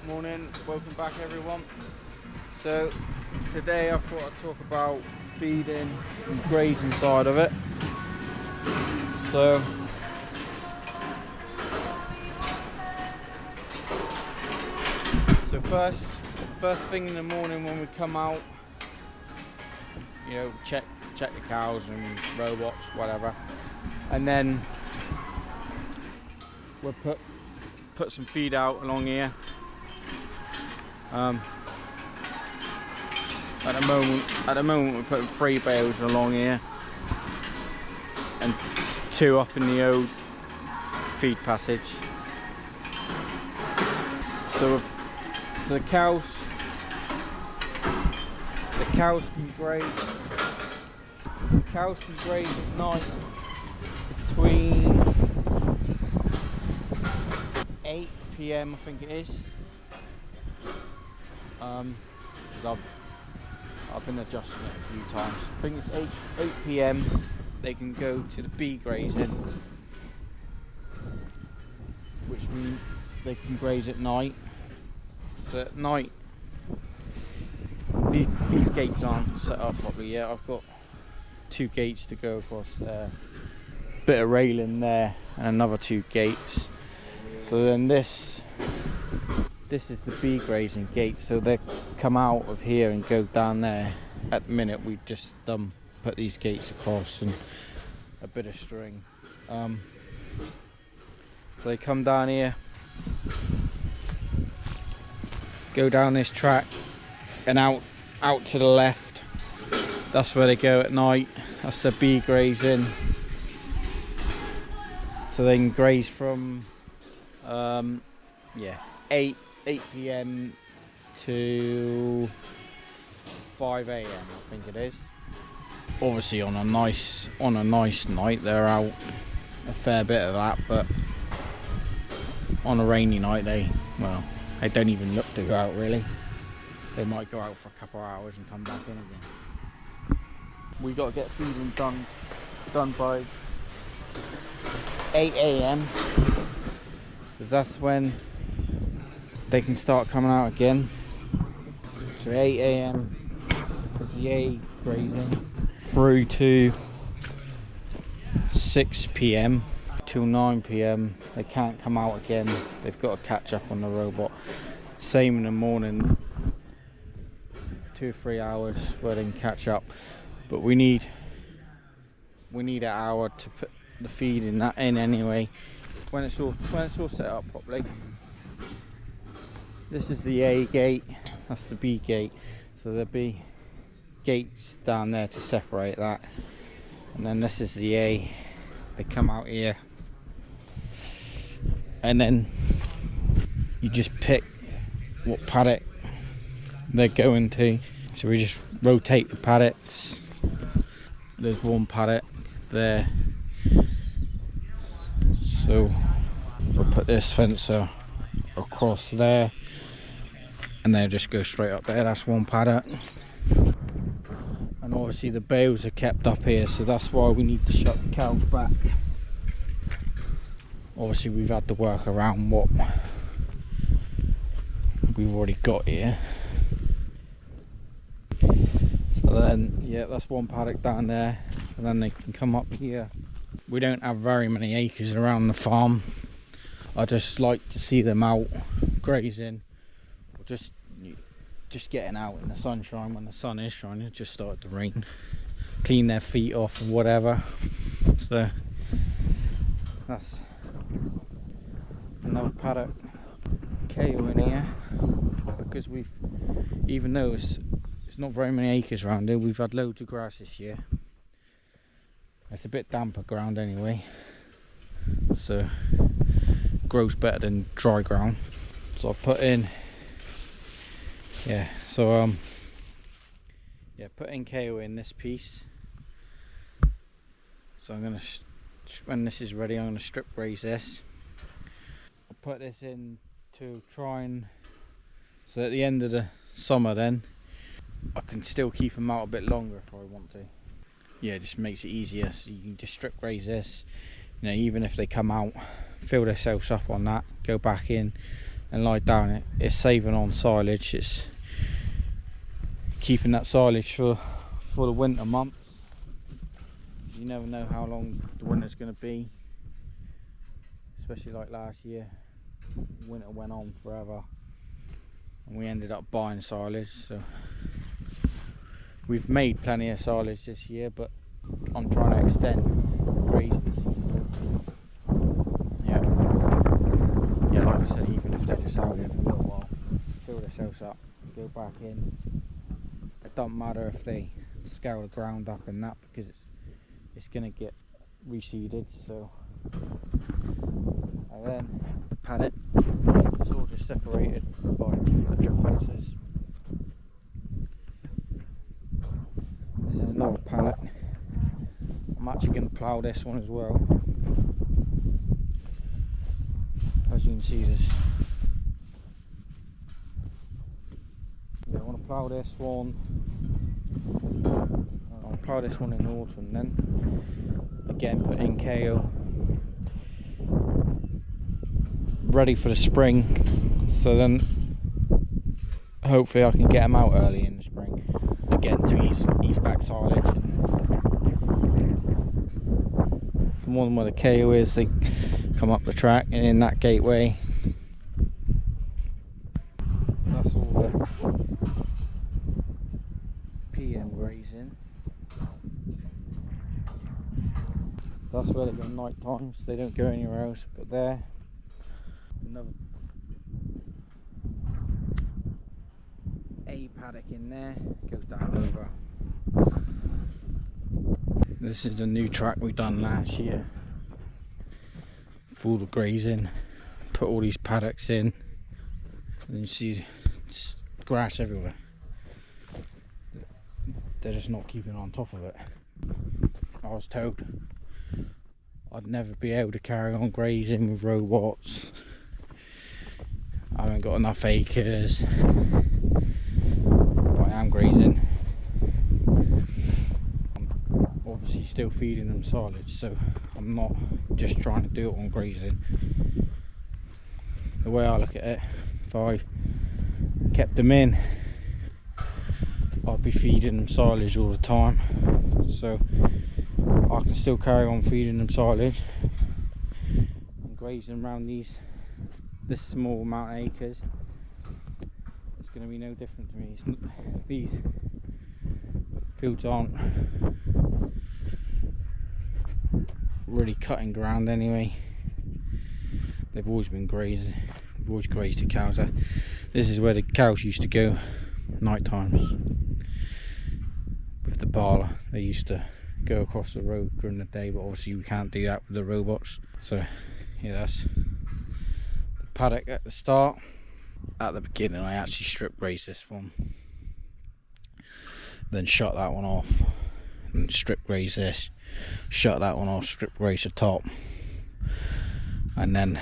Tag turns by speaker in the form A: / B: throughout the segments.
A: Morning, welcome back everyone. So today I thought I'd talk about feeding and grazing side of it. So first thing in the morning when we come out, you know, check the cows and robots, whatever, and then we'll put some feed out along here. At the moment we're putting 3 bales along here and 2 up in the old feed passage. So the cows can graze at night between 8 PM I think it is. I've been adjusting it a few times. I think it's 8 PM they can go to the bee grazing, which means they can graze at night. So at night, these gates aren't set up properly yet. I've got 2 gates to go across there, bit of railing there, and another 2 gates. So then this is the bee grazing gate, so they come out of here and go down there. At the minute we just put these gates across and a bit of string. So they come down here, go down this track and out to the left. That's where they go at night. That's the bee grazing. So they can graze from 8 PM to 5 AM I think it is. Obviously on a nice night they're out a fair bit of that, but on a rainy night they don't even look to go out really. They might go out for a couple of hours and come back in again. We got to get feeding done by 8 AM because that's when they can start coming out again. So 8 AM is the A grazing through to 6 PM till 9 PM. They can't come out again. They've got to catch up on the robot. Same in the morning, 2 or 3 hours where they can catch up. But we need an hour to put the feed in anyway. When it's all set up properly. This is the A gate, that's the B gate. So there'll be gates down there to separate that. And then this is the A. They come out here. And then you just pick what paddock they're going to. So we just rotate the paddocks. There's one paddock there. So we'll put this fencer across there. And they'll just go straight up there. That's one paddock. And obviously the bales are kept up here, so that's why we need to shut the cows back. Obviously we've had to work around what we've already got here. So then, yeah, that's one paddock down there, and then they can come up here. We don't have very many acres around the farm. I just like to see them out grazing, or just getting out in the sunshine when the sun is shining. It just started to rain. Clean their feet off or whatever. So that's another paddock kale in here, because even though it's not very many acres around here, we've had loads of grass this year. It's a bit damper ground anyway, so it grows better than dry ground. So I've put in put in kale in this piece. So I'm gonna, when this is ready, I'm gonna strip graze this. I'll put this in to try and, so at the end of the summer then I can still keep them out a bit longer if I want to. Yeah, it just makes it easier. So you can just strip graze this, you know, even if they come out, fill themselves up on that, go back in, and lie down, it's saving on silage. It's keeping that silage for the winter months. You never know how long the winter's going to be, especially like last year. Winter went on forever and we ended up buying silage, so we've made plenty of silage this year, but I'm trying to extend the grazing season. Yeah, like I said, even if they're just out here for a little while, fill themselves up, go back in. It doesn't matter if they scale the ground up and that, because it's going to get reseeded. So, and then the paddock, it's all just separated by electric fences. This is another paddock. I'm actually going to plough this one as well. As you can see, I want to plough this one. I'll plough this one in autumn, then again put in kale, ready for the spring, so then hopefully I can get them out early in the spring again to ease back silage. The one where the kale is, they come up the track and in that gateway. That's all the PM grazing. So that's where they go night times. They don't go anywhere else but there. Another paddock in there, goes down over. This is the new track we done last year. Full of grazing. Put all these paddocks in, and you see grass everywhere. They're just not keeping on top of it. I was told I'd never be able to carry on grazing with robots. I haven't got enough acres, but I am grazing. I'm obviously still feeding them silage, so I'm not just trying to do it on grazing. The way I look at it, if I kept them in, I'd be feeding them silage all the time, so I can still carry on feeding them silage and grazing around this small amount of acres. It's going to be no different to me. These fields aren't really cutting ground anyway. They've always been grazing. We've always grazed the cows. This is where the cows used to go night times with the parlour. They used to go across the road during the day, but obviously we can't do that with the robots. So yeah, that's the paddock at the start. At the beginning I actually strip grazed this one, then shut that one off and strip graze this, shut that one off, strip graze the top, and then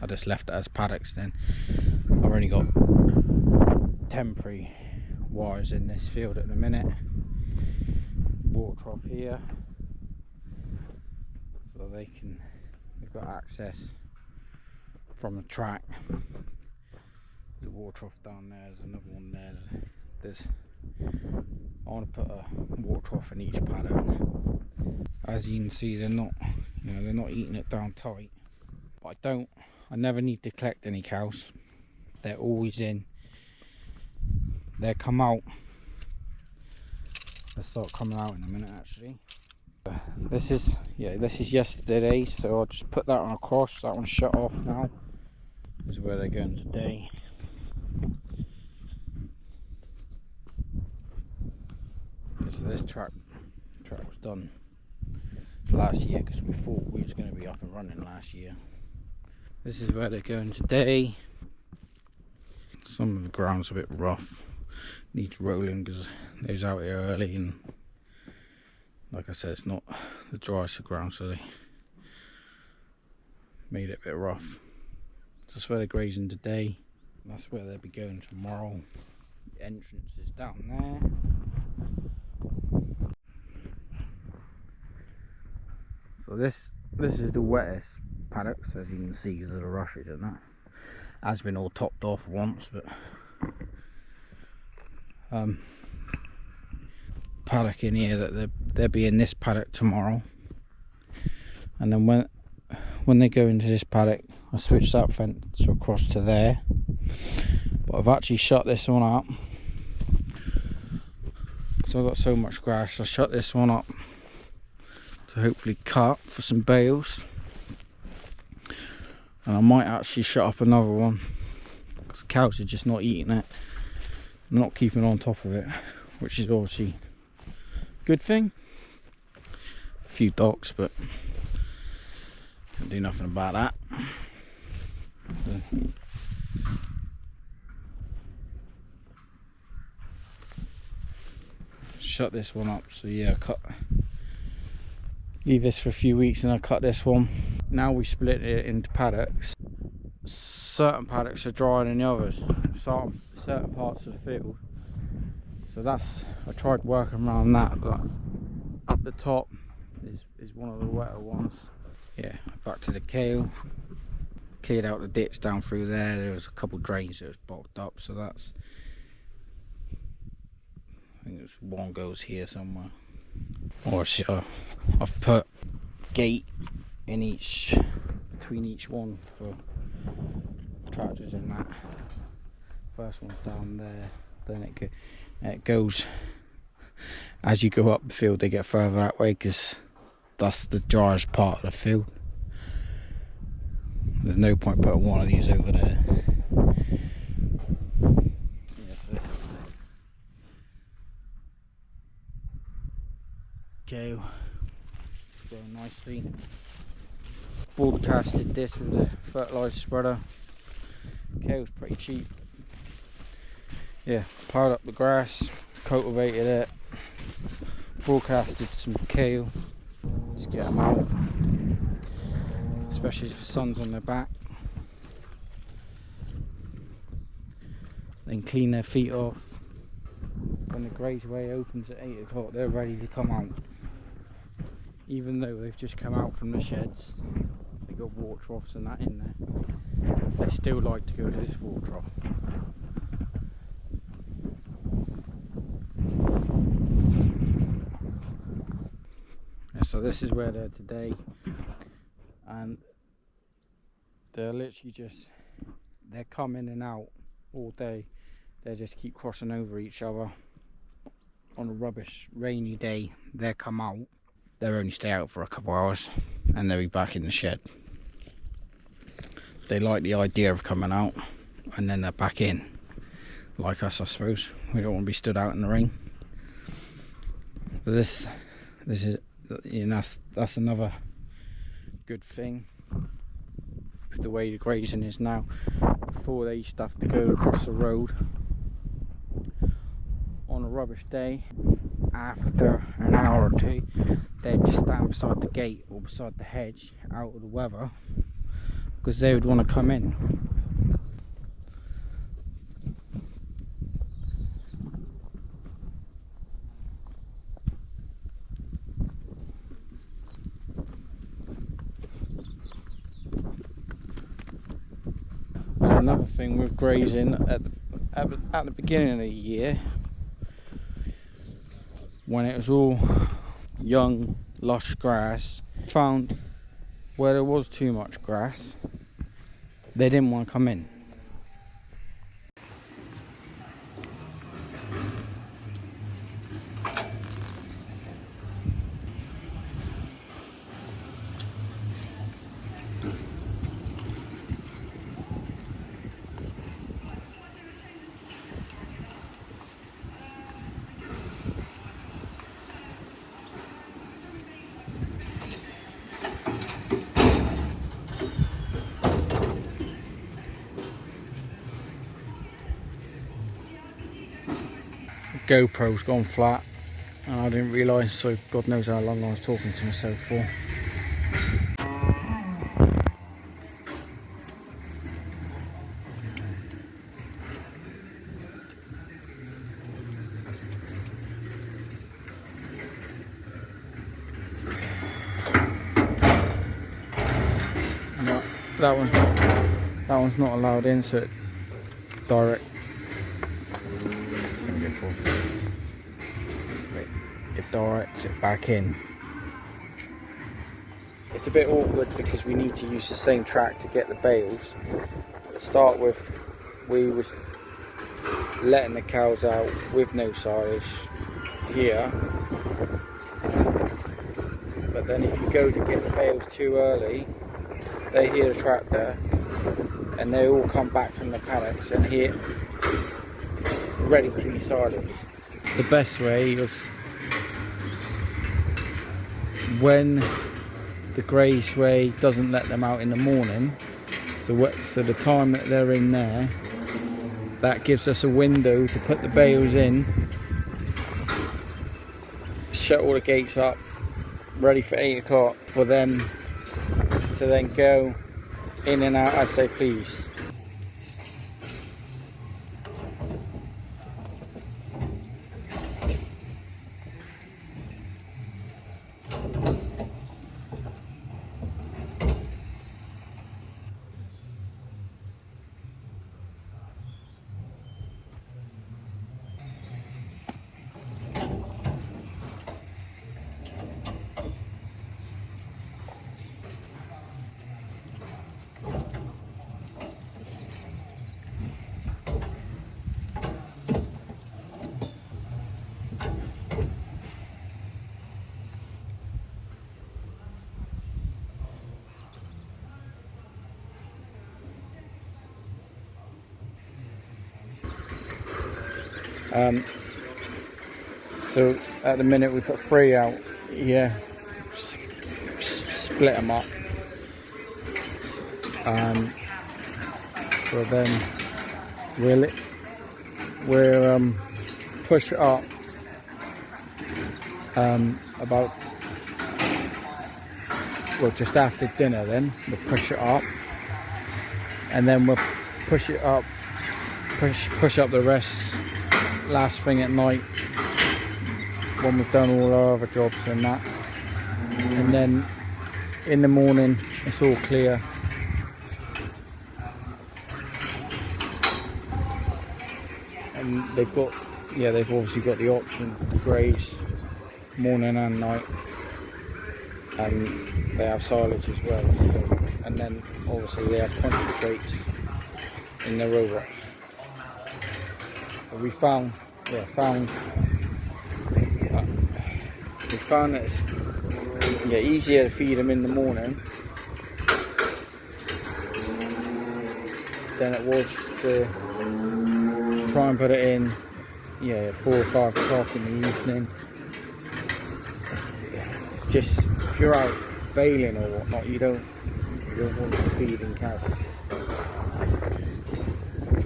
A: I just left it as paddocks. Then I've only got temporary wires in this field at the minute. Water trough here, so they've got access from the track. There's a water trough down there, there's another one there. I want to put a water trough in each paddock. As you can see, they're not eating it down tight. But I never need to collect any cows. They're always in. They come out. They'll start coming out in a minute actually. This is yesterday, so I'll just put that on a cross. That one's shut off now. This is where they're going today. This track was done last year because we thought we was going to be up and running last year. This is where they're going today. Some of the ground's a bit rough, needs rolling because they was out here early, and like I said, it's not the driest of ground, so they made it a bit rough. That's where they're grazing today. That's where they'll be going tomorrow. The entrance is down there. So this is the wettest paddocks, as you can see, because of the rushes and that. Has been all topped off once, but paddock in here that they'll be in this paddock tomorrow, and then when they go into this paddock, I switch that fence across to there. But I've actually shut this one up because I've got so much grass. I shut this one up to hopefully cut for some bales, and I might actually shut up another one because cows are just not eating it, not keeping on top of it, which is obviously a good thing. A few docks, but can't do nothing about that. Shut this one up, so yeah, leave this for a few weeks and I cut this one. Now we split it into paddocks. Certain paddocks are drier than the others, certain parts of the field. So I tried working around that, but up the top is one of the wetter ones. Yeah, back to the kale. Cleared out the ditch down through there. There was a couple drains that was blocked up, so that's, I think there's one goes here somewhere. Or I've put gate in between each one for tractors and that. First one's down there, then it goes as you go up the field. They get further that way because that's the driest part of the field. There's no point putting one of these over there. Yes, this is the kale. Going nicely. Broadcasted this with the fertiliser spreader. Kale's pretty cheap. Yeah, piled up the grass, cultivated it, broadcasted some kale. Just get them out, especially if the sun's on their back. Then clean their feet off. When the grazeway opens at 8 o'clock, they're ready to come out. Even though they've just come out from the sheds, they got water troughs and that in there. They still like to go to this water trough. So this is where they're today, and they're literally they're coming in and out all day. They just keep crossing over each other. On a rubbish rainy day, they come out. They'll only stay out for a couple hours and they'll be back in the shed. They like the idea of coming out and then they're back in, like us I suppose. We don't want to be stood out in the rain. So this is, you know, that's another good thing with the way the grazing is now. Before they used to have to go across the road on a rubbish day. After an hour or two, they'd just stand beside the gate or beside the hedge out of the weather because they would want to come in. Another thing with grazing at the beginning of the year, when it was all young lush grass, found where there was too much grass, they didn't want to come in. GoPro's gone flat and I didn't realise, so God knows how long I was talking to myself for. No, that one's not. That one's not allowed in, so it direct. It directs it back in. It's a bit awkward because we need to use the same track to get the bales. To start with, we was letting the cows out with no silage here, but then if you go to get the bales too early, they hear the tractor and they all come back from the paddocks and here ready to be silaged. The best way was when the graze way doesn't let them out in the morning, so the time that they're in there, that gives us a window to put the bales in, shut all the gates up, ready for 8 o'clock for them to then go in and out as they please. So at the minute we put 3 out here, split them up, so then we'll push it up about, well, just after dinner. Then we'll push it up, and then we'll push it up, push up the rest last thing at night when we've done all our other jobs and that, and then in the morning it's all clear. And they've obviously got the option to graze morning and night, and they have silage as well, so, and then obviously they have concentrates in the robots. We found that it's easier to feed them in the morning than it was to try and put it in 4 or 5 o'clock in the evening. Just if you're out baling or whatnot, you don't want to feed in cows.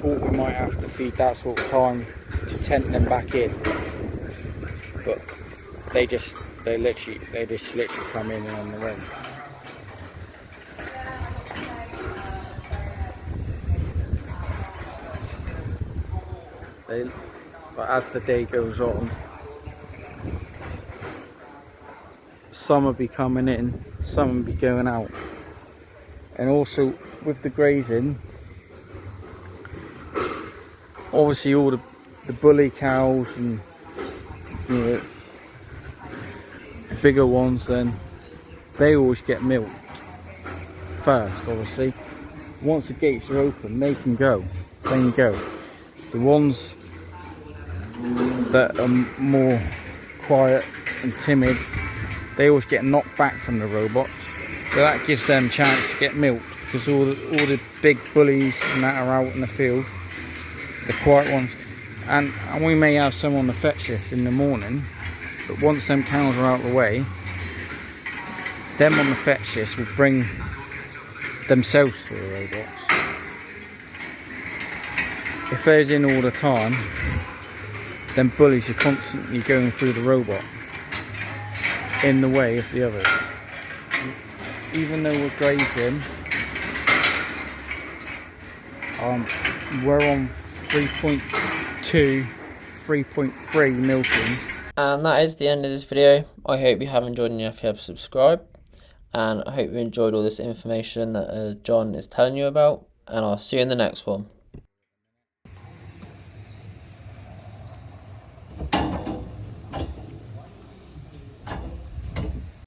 A: Thought we might have to feed that sort of time to tempt them back in, but they just literally come in and on their own. But as the day goes on, some will be coming in, some will be going out, and also with the grazing, obviously all the bully cows and the bigger ones, then they always get milked first. Obviously once the gates are open, they can go. The ones that are more quiet and timid, they always get knocked back from the robots, so that gives them a chance to get milked, because all the big bullies and that are out in the field, the quiet ones, and we may have some on the fetch list in the morning, but once them cows are out of the way, them on the fetch list will bring themselves to the robots. If they're in all the time, then bullies are constantly going through the robot in the way of the others. Even though we're grazing, we're on 3.2, 3.3 milkings.
B: And that is the end of this video. I hope you have enjoyed, and if you have, subscribe. And I hope you enjoyed all this information that John is telling you about. and I'll see you in the next one.